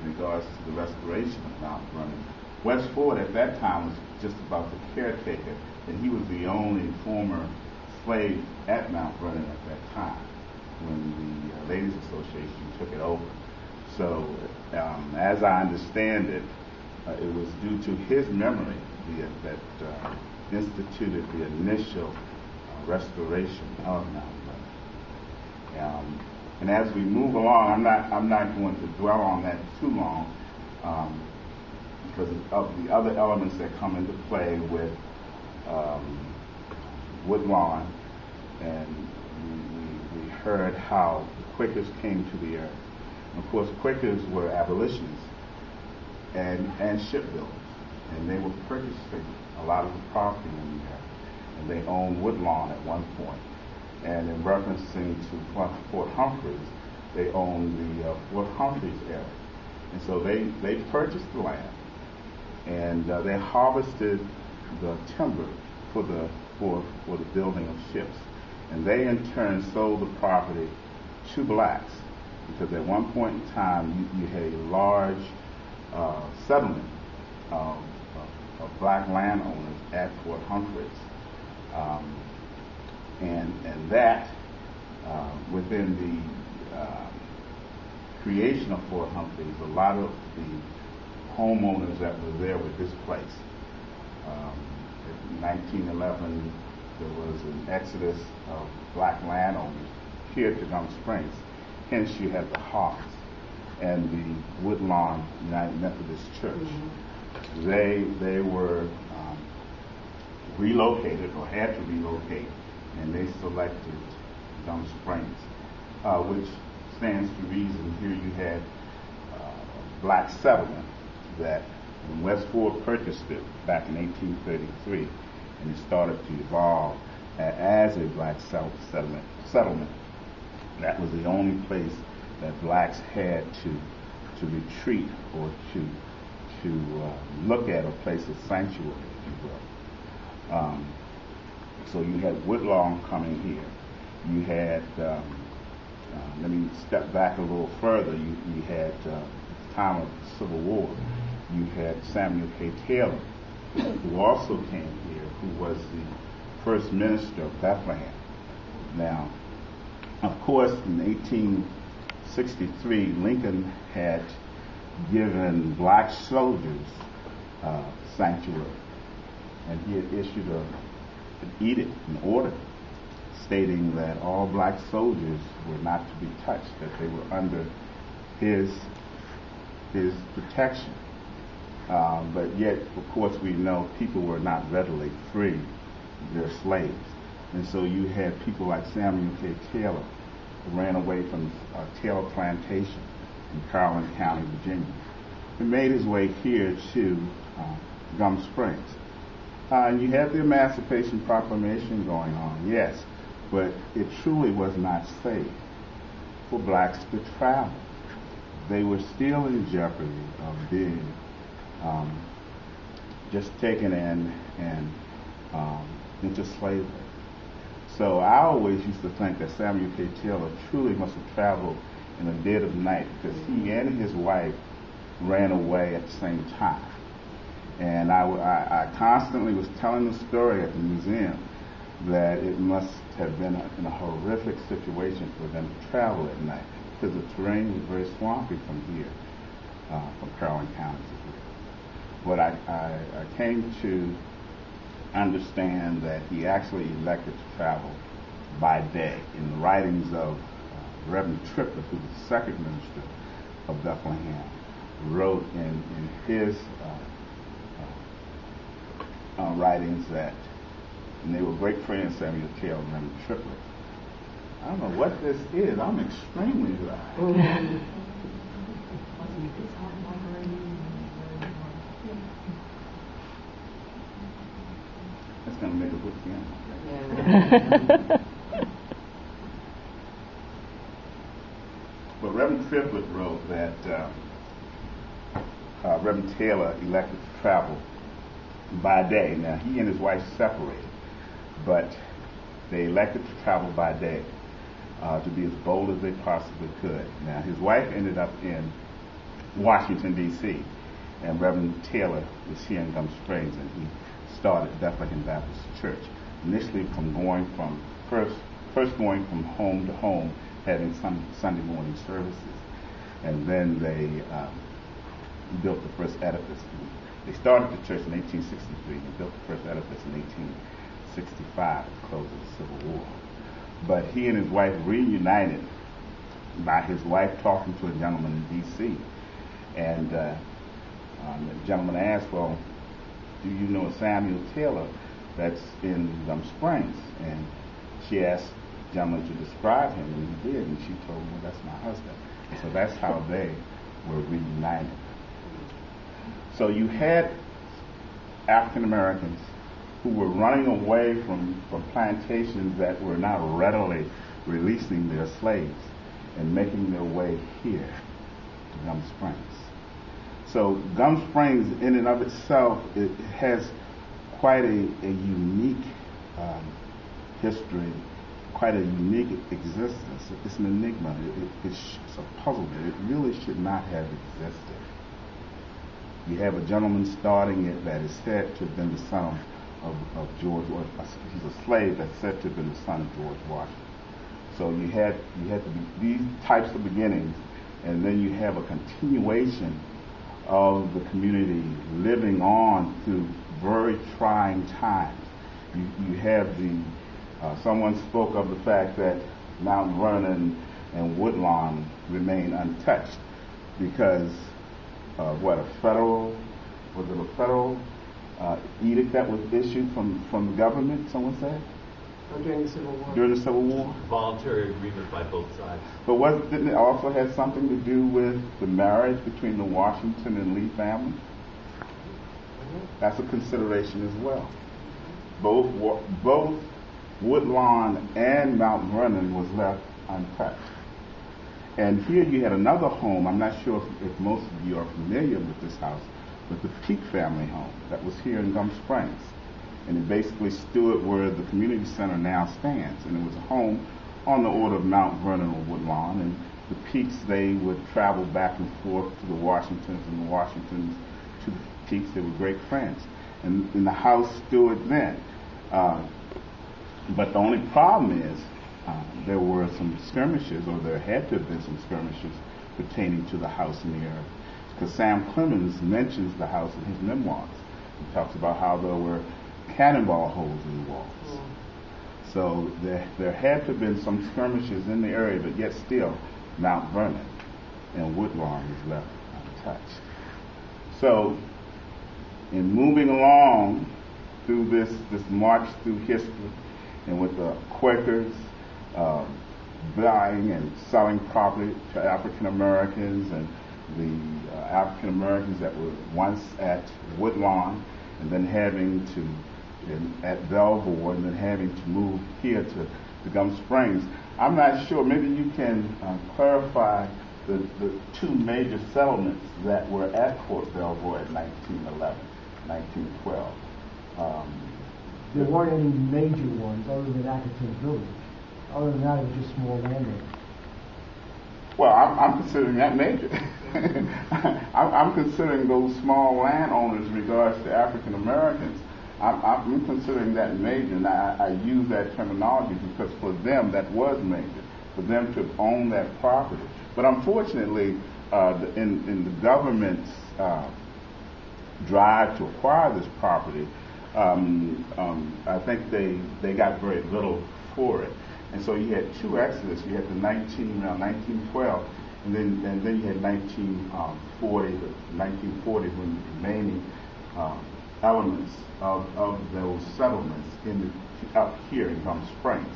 in regards to the restoration of Mount Vernon. West Ford at that time was just about the caretaker, and he was the only former slave at Mount Vernon at that time when the Ladies Association took it over. So, as I understand it, it was due to his memory that instituted the initial restoration of Mount Vernon. And as we move along, I'm not going to dwell on that too long, because of the other elements that come into play with Woodlawn, and we heard how the Quakers came to the earth. And of course, Quakers were abolitionists and shipbuilders, and they were purchasing a lot of the property in the area, and they owned Woodlawn at one point. And in referencing to Fort Humphreys, they owned the Fort Humphreys area. And so they purchased the land, and they harvested the timber for the building of ships. And they in turn sold the property to blacks, because at one point in time you had a large settlement of black landowners at Fort Humphreys. And that, within the creation of Fort Humphreys, a lot of the homeowners that were there were displaced. In 1911, there was an exodus of black landowners here to Gum Springs. Hence, you had the Hawks and the Woodlawn United Methodist Church. Mm-hmm. They were relocated, or had to relocate, and they selected Gum Springs, which stands to reason here you had a black settlement that when West Ford purchased it back in 1833, and it started to evolve as a black settlement. That was the only place that blacks had to retreat or to look at a place of sanctuary, if you will. So you had Woodlawn coming here. You had, let me step back a little further, you had, at the time of the Civil War, you had Samuel K. Taylor, who also came here, who was the first minister of Bethlehem. Now, of course, in 1863, Lincoln had given black soldiers sanctuary, and he had issued an edict, an order, stating that all black soldiers were not to be touched, that they were under his protection. But yet, of course, we know people were not readily free. They're slaves. And so you had people like Samuel K. Taylor, who ran away from Taylor Plantation in Caroline County, Virginia, and made his way here to Gum Springs. And you had the Emancipation Proclamation going on, yes, but it truly was not safe for blacks to travel. They were still in jeopardy of being just taken in and into slavery. So I always used to think that Samuel K. Taylor truly must have traveled in the dead of night, because he and his wife ran away at the same time. And I constantly was telling the story at the museum that it must have been in a horrific situation for them to travel at night, because the terrain was very swampy from here, from Caroline County to here. But I came to understand that he actually elected to travel by day. In the writings of Reverend Triplett, who was the second minister of Bethlehem, wrote in his writings that, and they were great friends, Samuel Taylor and Reverend Triplett. I don't know what this is. I'm extremely dry. That's going to make a good piano. But Reverend Triplett wrote that Reverend Taylor elected to travel by day. Now, he and his wife separated, but they elected to travel by day to be as bold as they possibly could. Now, his wife ended up in Washington, D.C., and Reverend Taylor was here in Gum Springs, and he started Bethlehem Baptist Church, initially from going from first going from home to home, having some Sunday morning services, and then they built the first edifice. They started the church in 1863 and built the first edifice in 1865 at the close of the Civil War. But he and his wife reunited by his wife talking to a gentleman in D.C. And the gentleman asked, well, do you know a Samuel Taylor that's in Gum Springs? And she asked the gentleman to describe him, and he did, and she told him, well, that's my husband. And so that's how they were reunited. So you had African Americans who were running away from plantations that were not readily releasing their slaves and making their way here to Gum Springs. So Gum Springs, in and of itself, it has quite a unique history, quite a unique existence. It's an enigma. It's a puzzle. It really should not have existed. You have a gentleman starting it that is said to have been the son of George. He's a slave that's said to have been the son of George Washington. So you had to be these types of beginnings, and then you have a continuation of the community living on through very trying times. You have someone spoke of the fact that Mount Vernon and Woodlawn remain untouched because of a federal edict that was issued from the government, someone said? During the Civil War. During the Civil War? Voluntary agreement by both sides. But didn't it also have something to do with the marriage between the Washington and Lee family? That's a consideration as well. Both Woodlawn and Mount Vernon was left untouched. And here you had another home. I'm not sure if most of you are familiar with this house, but the Peak family home that was here in Gum Springs. And it basically stood where the community center now stands. And it was a home on the order of Mount Vernon or Woodlawn. And the Peaks, they would travel back and forth to the Washingtons, and the Washingtons to the Peaks. They were great friends. And the house stood then. But the only problem is there were some skirmishes, or there had to have been some skirmishes pertaining to the house in the area. Because Sam Clemens mentions the house in his memoirs. He talks about how there were cannonball holes in the walls. So there had to have been some skirmishes in the area, but yet still Mount Vernon and Woodlawn is left untouched. So in moving along through this march through history, and with the Quakers buying and selling property to African Americans, and the African Americans that were once at Woodlawn, and then having to at Belvoir, and then having to move here to Gum Springs. I'm not sure. Maybe you can clarify the two major settlements that were at Fort Belvoir in 1911, 1912. There weren't any major ones other than Atherton Village. Other than that, it was just small landowners. Well, I'm considering that major. I'm considering those small landowners in regards to African Americans. I'm considering that major, and I use that terminology because for them that was major, for them to own that property. But unfortunately, in the government's drive to acquire this property, I think they got very little for it. And so you had two exodus. You had the 1912, and then you had 1940 when the remaining elements of those settlements up here in Gum Springs.